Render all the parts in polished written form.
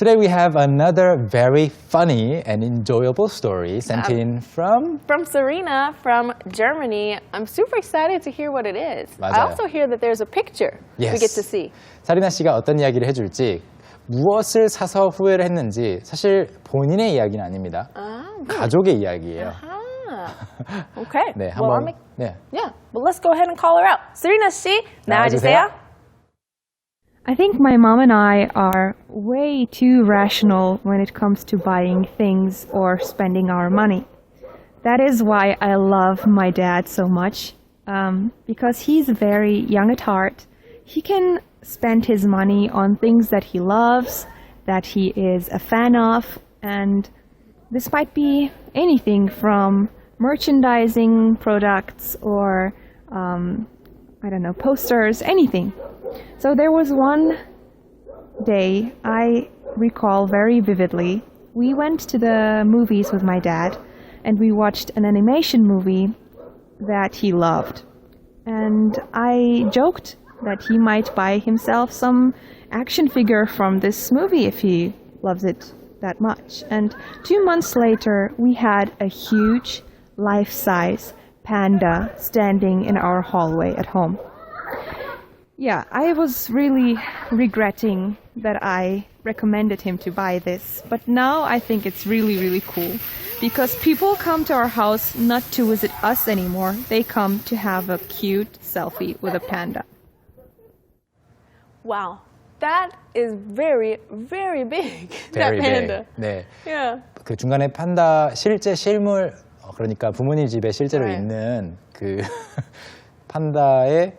Today we have another very funny and enjoyable story sent in from Serena from Germany. I'm super excited to hear what it is. 맞아요. I also hear that there's a picture we get to see. 사리나 씨가 어떤 이야기를 해줄지 무엇을 사서 후회를 했는지 사실 본인의 이야기는 아닙니다. 가족의 이야기예요. Okay. 네, well, 한번 yeah. Well, let's go ahead and call her out. Serena 씨, 나와주세요. I think my mom and I are way too rational when it comes to buying things or spending our money. That is why I love my dad so much, because he's very young at heart. He can spend his money on things that he loves, that he is a fan of, and this might be anything from merchandising products or, posters, anything. So there was one day I recall very vividly. We went to the movies with my dad and we watched an animation movie that he loved. And I joked that he might buy himself some action figure from this movie if he loves it that much. And 2 months later, we had a huge life-size panda standing in our hallway at home. Yeah, I was really regretting that I recommended him to buy this, but now I think it's really, really cool because people come to our house not to visit us anymore. They come to have a cute selfie with a panda. Wow, that is very, very big. Very that panda. big. 네. Yeah. 그 중간에 판다 실제 실물 그러니까 부모님 집에 실제로 Right. 있는 그 판다의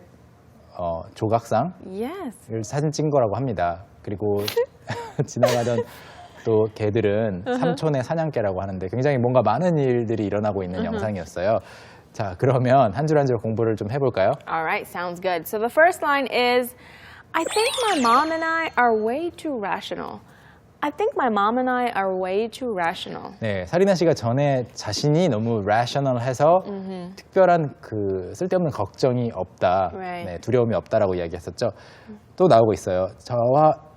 조각상을 Yes. 사진 찍은 거라고 합니다. 그리고 지나가던 또 개들은 삼촌의 사냥개라고 하는데 굉장히 뭔가 많은 일들이 일어나고 있는 영상이었어요. 자, 그러면 한 줄 한 줄 공부를 좀 해볼까요? All right, sounds good. So the first line is, I think my mom and I are way too rational. I think my mom and I are way too rational. 네, 사리나 씨가 전에 자신이 너무 rational해서 특별한 그 쓸데없는 걱정이 없다, Right. 네, 두려움이 없다라고 이야기했었죠. 또 나오고 있어요.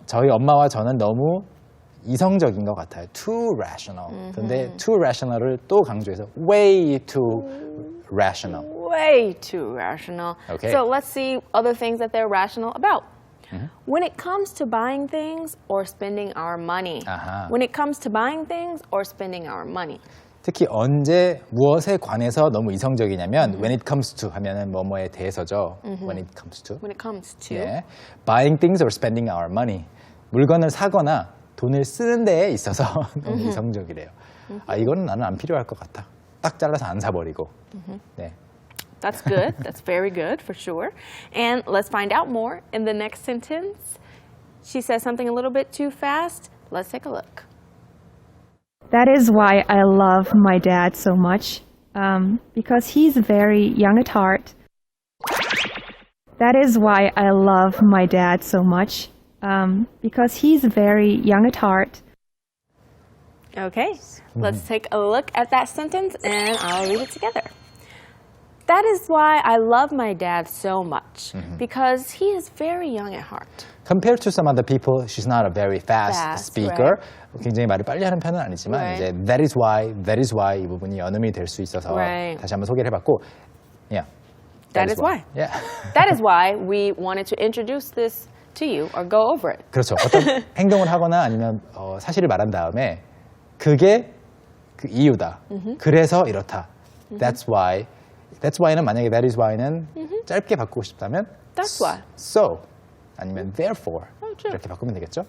저희 엄마와 저는 너무 이성적인 것 같아요. Too rational. 근데 too rational을 또 강조해서 way too rational. Way too rational. Okay. So let's see other things that they're rational about. When it comes to buying things or spending our money. 아하. When it comes to buying things or spending our money. 특히 언제 무엇에 관해서 너무 이성적이냐면 when it comes to 하면은 뭐뭐에 대해서죠. When it comes to. When it comes to. 예. Buying things or spending our money. 물건을 사거나 돈을 쓰는 데에 있어서 너무 이성적이래요. 아, 이거는 나는 안 필요할 것 같아. 딱 잘라서 안 사버리고. 네. That's good. That's very good for sure. And let's find out more in the next sentence. She says something a little bit too fast. Let's take a look. That is why I love my dad so much, because he's very young at heart. That is why I love my dad so much, because he's very young at heart. Okay, let's take a look at that sentence and I'll read it together. That is why I love my dad so much, because he is very young at heart. Compared to some other people, she's not a very fast speaker. Right. 굉장히 말을 빨리 하는 편은 아니지만 Right. 이제 that is why 이 부분이 연음이 될 수 있어서 Right. 다시 한번 소개를 해봤고, yeah. That is why. Yeah. That is why we wanted to introduce this to you or go over it. 그렇죠. 어떤 행동을 하거나 아니면 사실을 말한 다음에 그게 그 이유다. 그래서 이렇다. That's why. That's why는 만약에 that is why는 짧게 바꾸고 싶다면 That's why. So 아니면 therefore true. 이렇게 바꾸면 되겠죠?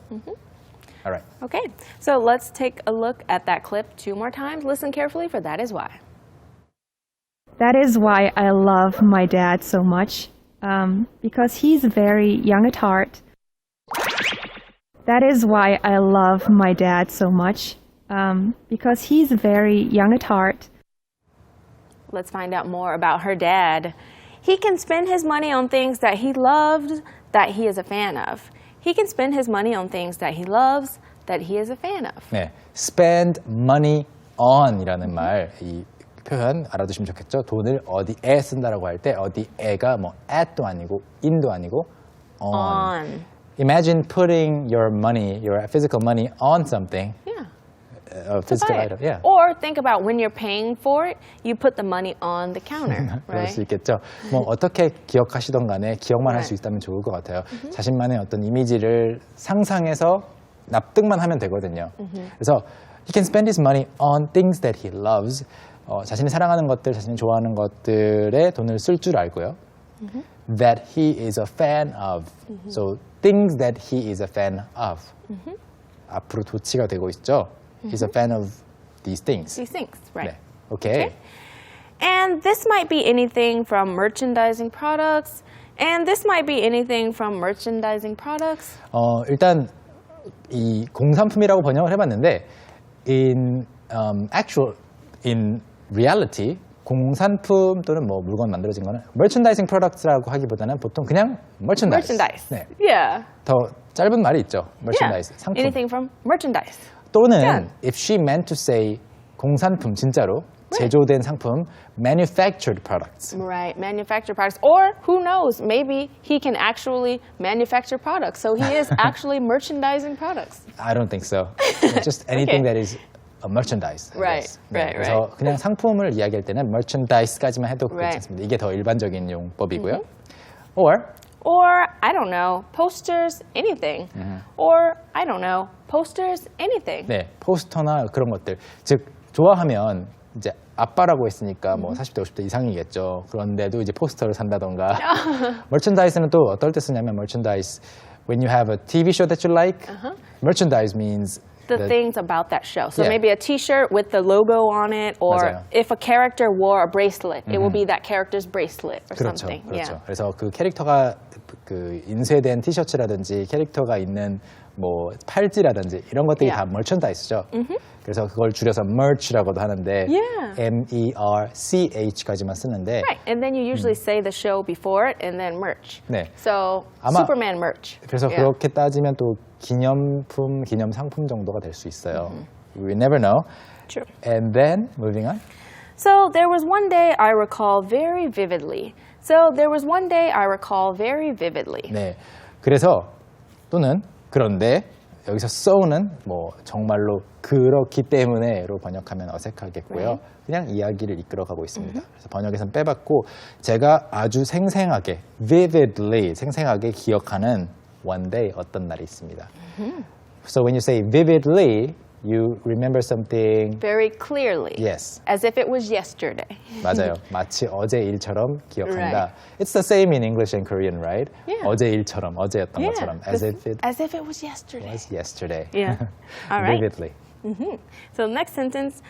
All right. Okay, so let's take a look at that clip 2 more times. Listen carefully for that is why. That is why I love my dad so much, because he's very young at heart. That is why I love my dad so much, because he's very young at heart. Let's find out more about her dad. He can spend his money on things that he loved, that he is a fan of. He can spend his money on things that he loves, that he is a fan of. 네, spend money on이라는 말, 이 표현 알아두시면 좋겠죠. 돈을 어디에 쓴다라고 할 때 어디에가 뭐 at도 아니고 in도 아니고 on. imagine putting your money, your physical money on something. Yeah. A physical buy it. item. Yeah. Or think about when you're paying for it, you put the money on the counter, 그럴 right? 수 있겠죠. 뭐 어떻게 기억하시던 간에 기억만 할 수 Right. 있다면 좋을 것 같아요. 자신만의 어떤 이미지를 상상해서 납득만 하면 되거든요. 그래서 he can spend his money on things that he loves. 자신이 사랑하는 것들, 자신이 좋아하는 것들에 돈을 쓸 줄 알고요. That he is a fan of. So things that he is a fan of. 앞으로 도치가 되고 있죠. He's a fan of these things. These things, right? 네. 오케이. And this might be anything from merchandising products. And this might be anything from merchandising products. 일단 이 공산품이라고 번역을 해봤는데 in reality 공산품 또는 뭐 물건 만들어진 거는 merchandising products라고 하기보다는 보통 그냥 merchandise. Merchandise. 네. Yeah. 더 짧은 말이 있죠. merchandise. Yeah. 상품. Anything from merchandise. 또는 Yeah. if she meant to say 공산품 진짜로 제조된 상품 manufactured products. Right, manufactured products. Or who knows, maybe he can actually manufacture products. So he is actually merchandising products. I don't think so. Just anything that is a merchandise. I Right, guess. right, 그래서 그냥 상품을 이야기할 때는 merchandise까지만 해도 Right. 괜찮습니다. 이게 더 일반적인 용법이고요. Or I don't know, posters, anything. Or, I don't know, posters, anything. 네, 포스터나 그런 것들. 즉 좋아하면 이제 아빠라고 했으니까 뭐 40대 50대 이상이겠죠. 그런데도 이제 포스터를 산다던가. merchandise는 또 어떨 때 쓰냐면 merchandise when you have a TV show that you like. merchandise means The things about that show. So Yeah. maybe a t-shirt with the logo on it, or 맞아요. if a character wore a bracelet, it will be that character's bracelet or 그렇죠, something. 그렇죠. Yeah. 그래서 그 캐릭터가 그 인쇄된 티셔츠라든지 캐릭터가 있는 뭐 팔찌라든지 이런 것들이 Yeah. 다 merchandise죠. 그래서 그걸 줄여서 merch라고도 하는데 Yeah. merch까지만 쓰는데 Right, and then you usually say the show before it and then merch. 네. So 아마- Superman merch. 그래서 Yeah. 그렇게 따지면 또 기념품, 기념 상품 정도가 될 수 있어요. We never know. True. And then moving on. So there was one day I recall very vividly. So there was one day I recall very vividly. 네. 그래서 또는 그런데 여기서 so는 뭐 정말로 그렇기 때문에로 번역하면 어색하겠고요. 그냥 이야기를 이끌어가고 있습니다. 그래서 번역에서는 빼봤고 제가 아주 생생하게 vividly 생생하게 기억하는 one day 어떤 날이 있습니다. So when you say vividly, you remember something. Very clearly. Yes. As if it was yesterday. 맞아요. 마치 어제 일처럼 기억한다. Right. It's the same in English and Korean, right? Yeah. 어제 일처럼, 어제였던 것처럼. As if it as if it was yesterday. was yesterday. Yeah. All right. Vividly. So the next sentence,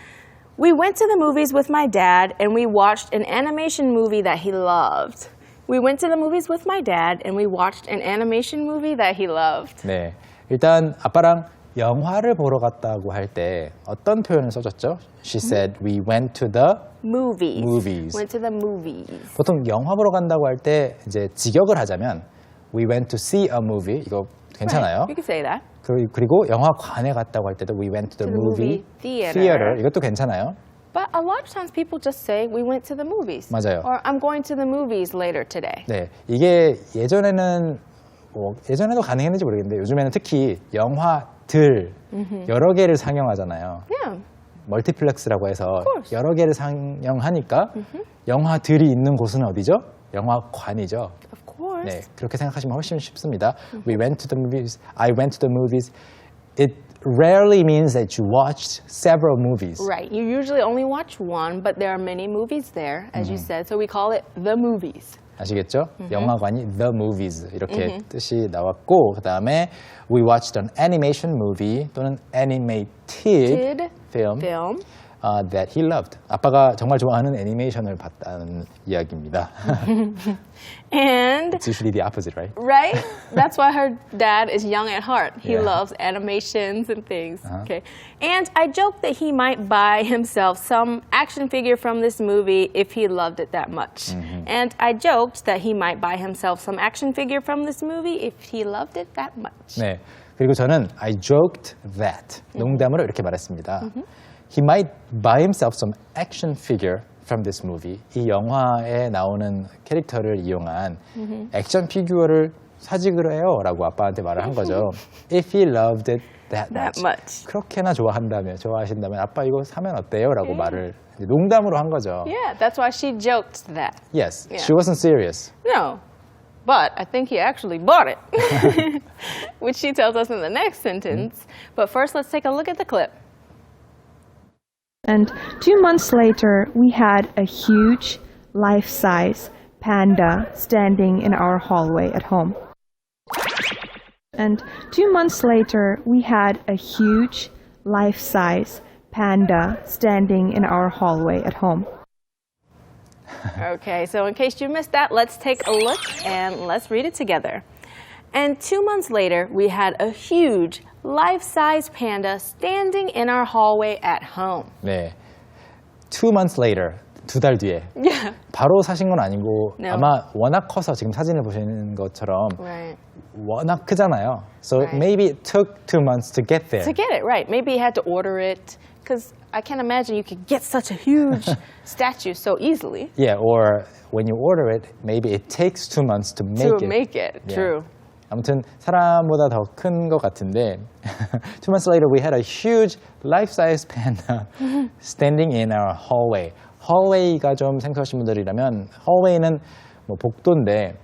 we went to the movies with my dad and we watched an animation movie that he loved. We went to the movies with my dad and we watched an animation movie that he loved. 네. 일단 아빠랑 영화를 보러 갔다고 할 때 어떤 표현을 써줬죠? She said we went to the Movies. Movies. Went to the movies. 보통 영화 보러 간다고 할 때 이제 직역을 하자면 we went to see a movie 이거 괜찮아요. You could say that. 그리고 영화관에 갔다고 할 때도 we went to the To the movie movie theater. 이것도 괜찮아요. But a lot of times people just say we went to the movies. 맞아요. Or I'm going to the movies later today. 네, 이게 예전에는 예전에도 가능했는지 모르겠는데 요즘에는 특히 영화들 여러 개를 상영하잖아요. Yeah. 멀티플렉스라고 해서 course. 여러 개를 상영하니까 영화들이 있는 곳은 어디죠? 영화관이죠. Of course. 네, 그렇게 생각하시면 훨씬 쉽습니다. We went to the movies. I went to the movies. It rarely means that you watched several movies. Right. You usually only watch one, but there are many movies there, as you said. So we call it the movies. 아시겠죠? 영화관이 the movies 이렇게 뜻이 나왔고 그 다음에 we watched an animation movie 또는 animated film that he loved. 아빠가 정말 좋아하는 애니메이션을 봤다는 이야기입니다. And It's usually the opposite, right? right? That's why her dad is young at heart. He Yeah. loves animations and things. Okay. And I joked that he might buy himself some action figure from this movie if he loved it that much. And I joked that he might buy himself some action figure from this movie if he loved it that much. 네. 그리고 저는 I joked that 농담으로 이렇게 말했습니다. He might buy himself some action figure from this movie. 이 영화에 나오는 캐릭터를 이용한 액션 피규어를 사직을 해요 라고 아빠한테 말을 한 거죠. If he loved it that much. 그렇게나 좋아하신다면 아빠 이거 사면 어때요? 라고 말을 농담으로 한 거죠. Yeah, that's why she joked that. Yes, Yeah. she wasn't serious. No, but I think he actually bought it, which she tells us in the next sentence. But first, let's take a look at the clip. And 2 months later, we had a huge, life-size panda standing in our hallway at home. And 2 months later, we had a huge, life-size panda standing in our hallway at home. Okay, so in case you missed that, let's take a look and let's read it together. And 2 months later, we had a huge, life-size panda standing in our hallway at home. 네, 2 months later, 2달 뒤에. Yeah. 바로 사신 건 아니고 No. 아마 워낙 커서 지금 사진을 보시는 것처럼 Right. 워낙 크잖아요. So Right. maybe it took 2 months to get there. To get it, right. Maybe he had to order it, because I can't imagine you could get such a huge statue so easily. Yeah, or when you order it, maybe it takes 2 months to make To it. make it, Yeah. true. 아무튼 사람보다 더 큰 것 같은데 2 months later we had a huge life-size panda standing in our hallway. hallway가 좀 생소하신 분들이라면 hallway는 뭐 복도인데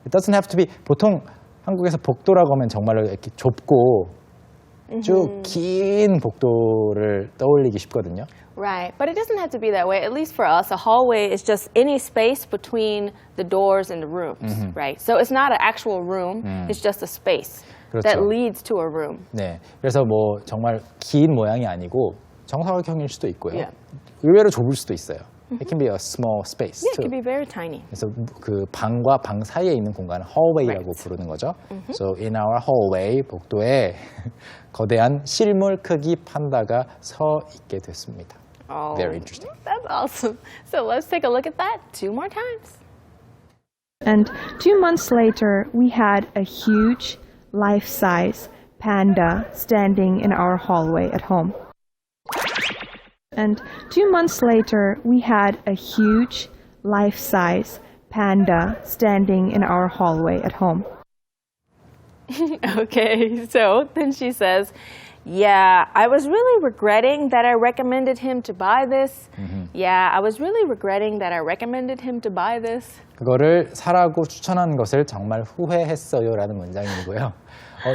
it doesn't have to be 보통 한국에서 복도라고 하면 정말로 이렇게 좁고 쭉 긴 복도를 떠올리기 쉽거든요. Right, but it doesn't have to be that way. At least for us, a hallway is just any space between the doors and the rooms, right? So it's not an actual room, it's just a space that 그렇죠. leads to a room. 네, 그래서 뭐 정말 긴 모양이 아니고 정사각형일 수도 있고요. Yeah. 의외로 좁을 수도 있어요. It can be a small space Yeah, it too. could be very tiny. 그래서 그 방과 방 사이에 있는 공간을 hallway라고 Right. 부르는 거죠. So in our hallway 복도에 거대한 실물 크기 판다가 서 있게 됐습니다. Oh, Very interesting. That's awesome. So let's take a look at that 2 more times. And 2 months later, we had a huge, life-size panda standing in our hallway at home. And 2 months later, we had a huge, life-size panda standing in our hallway at home. Okay, so then she says, yeah, I was really regretting that I recommended him to buy this. Yeah, I was really regretting that I recommended him to buy this. 그거를 사라고 추천한 것을 정말 후회했어요라는 문장이고요.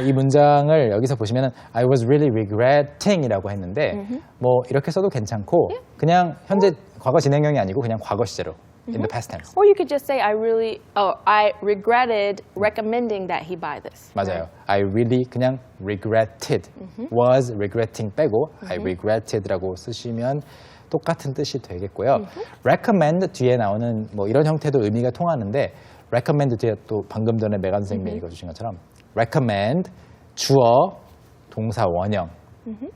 이 문장을 여기서 보시면은 I was really regretting이라고 했는데 뭐 이렇게 써도 괜찮고 그냥 현재 과거 진행형이 아니고 그냥 과거 시제로 in the past tense. Or you could just say, I regretted recommending that he buy this. 맞아요. I really 그냥 regretted was regretting 빼고 I regretted라고 쓰시면 똑같은 뜻이 되겠고요. recommend 뒤에 나오는 뭐 이런 형태도 의미가 통하는데 recommend 뒤에 또 방금 전에 메간 선생님이 읽어주신 것처럼 recommend 주어 동사 원형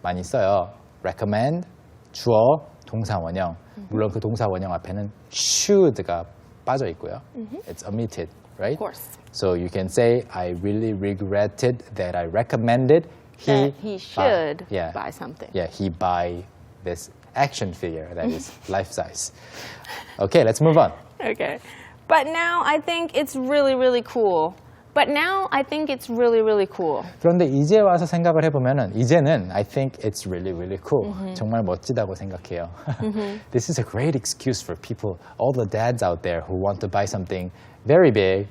많이 써요. recommend 주어 동사 원형 물론 그 동사 원형 앞에는 should가 빠져 있고요. It's omitted, right? Of course. So you can say I really regretted that I recommended That he should yeah, buy something. Yeah, he buy this action figure that is life size. Okay, let's move on. Okay. But now I think it's really, really cool. But now I think it's really, really cool. 그런데 이제 와서 생각을 해보면은 이제는 I think it's really, really cool. 정말 멋지다고 생각해요. This is a great excuse for people, all the dads out there who want to buy something very big,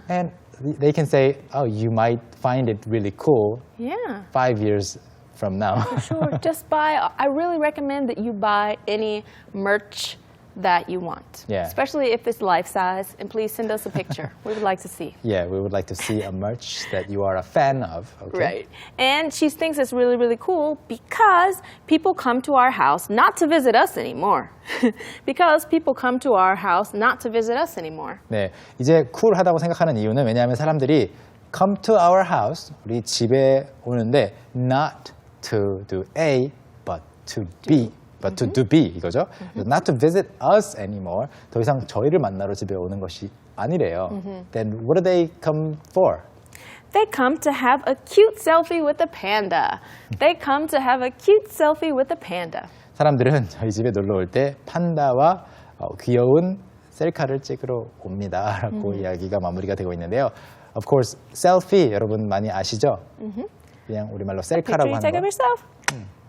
and they can say, "Oh, you might find it really cool Yeah. 5 years from now." Sure. Just buy. I really recommend that you buy any merch that you want. Yeah. Especially if it's life size. And please send us a picture. We would like to see. Yeah, we would like to see a merch that you are a fan of. Okay? Right. And she thinks it's really, really cool because people come to our house not to visit us anymore. Because people come to our house not to visit us anymore. 네, 이제 쿨하다고 생각하는 이유는 왜냐하면 사람들이 come to our house, 우리 집에 오는데 not to do A, but to B. But to do B 이거죠. Not to visit us anymore. 더 이상 저희를 만나러 집에 오는 것이 아니래요. Then what do they come for? They come to have a cute selfie with a panda. They come to have a cute selfie with a panda. 사람들은 저희 집에 놀러 올 때 판다와 귀여운 셀카를 찍으러 옵니다라고 이야기가 마무리가 되고 있는데요. Of course, 셀피 여러분 많이 아시죠? 그냥 우리말로 셀카라고 Picture you 하는 take 거. of yourself.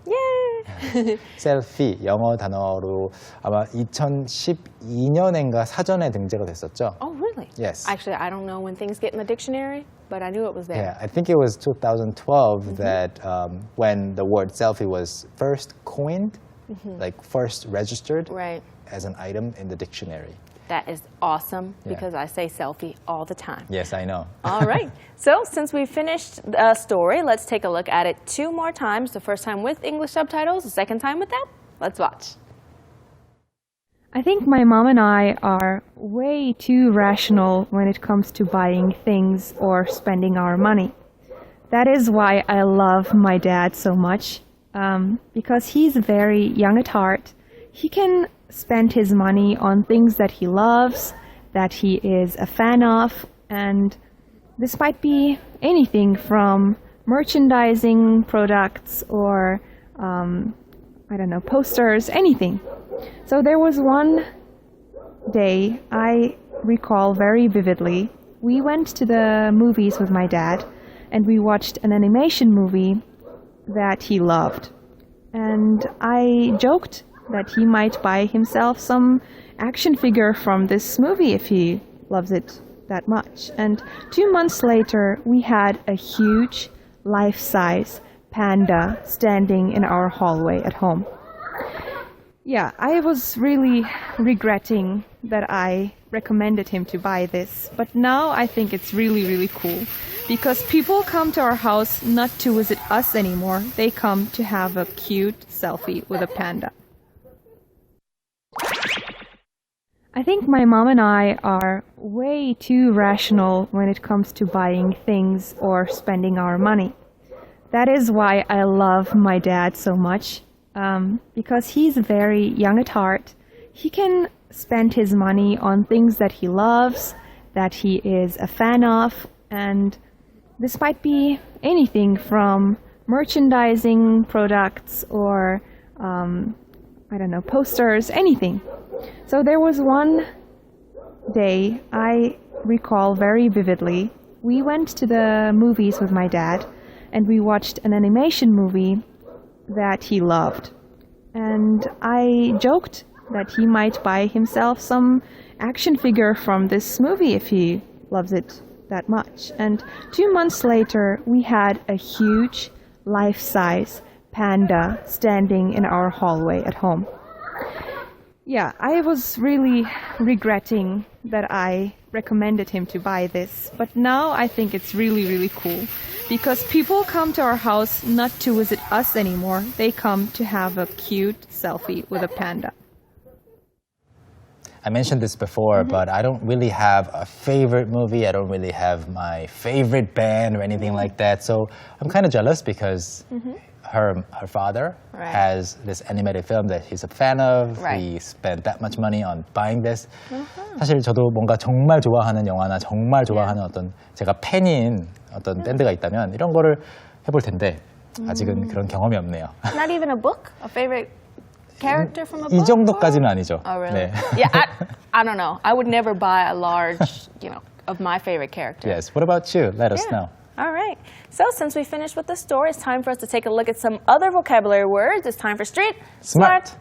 Yeah. 셀피 영어 단어로 아마 2012년인가 사전에 등재가 됐었죠. Oh, really? Yes. Actually, I don't know when things get in the dictionary, but I knew it was there. Yeah, I think it was 2012 that when the word selfie was first coined, like first registered Right. as an item in the dictionary. That is awesome Yeah. because I say selfie all the time. Yes, I know. All right. So since we finished the story, let's take a look at it 2 more times. The first time with English subtitles, the second time without. Let's watch. I think my mom and I are way too rational when it comes to buying things or spending our money. That is why I love my dad so much, because he's very young at heart. He can spend his money on things that he loves, that he is a fan of, and this might be anything from merchandising products or, I don't know, posters, anything. So there was one day I recall very vividly. We went to the movies with my dad and we watched an animation movie that he loved. And I joked that he might buy himself some action figure from this movie if he loves it that much. And 2 months later, we had a huge life-size panda standing in our hallway at home. Yeah, I was really regretting that I recommended him to buy this, but now I think it's really, really cool because people come to our house not to visit us anymore. They come to have a cute selfie with a panda. I think my mom and I are way too rational when it comes to buying things or spending our money. That is why I love my dad so much, because he's very young at heart. He can spend his money on things that he loves, that he is a fan of, and this might be anything from merchandising products or, I don't know, posters, anything. So there was one day I recall very vividly. We went to the movies with my dad and we watched an animation movie that he loved. And I joked that he might buy himself some action figure from this movie if he loves it that much. And 2 months later, we had a huge life-size panda standing in our hallway at home. Yeah, I was really regretting that I recommended him to buy this, but now I think it's really, really cool because people come to our house not to visit us anymore. They come to have a cute selfie with a panda. I mentioned this before, but I don't really have a favorite movie. I don't really have my favorite band or anything like that. So I'm kind of jealous because her father Right. has this animated film that he's a fan of. Right. He spent that much money on buying this. 사실 저도 뭔가 정말 좋아하는 영화나 정말 좋아하는 어떤 제가 팬인 어떤 밴드가 있다면 이런 거를 해볼 텐데 아직은 그런 경험이 없네요. Not even a book? A favorite character from a book? 이 정도까지는 아니죠. Oh, really? 네. Yeah, I don't know. I would never buy a large, of my favorite character. Yes. What about you? Let us know. All right. So since we finished with the story, it's time for us to take a look at some other vocabulary words. It's time for Street Smart.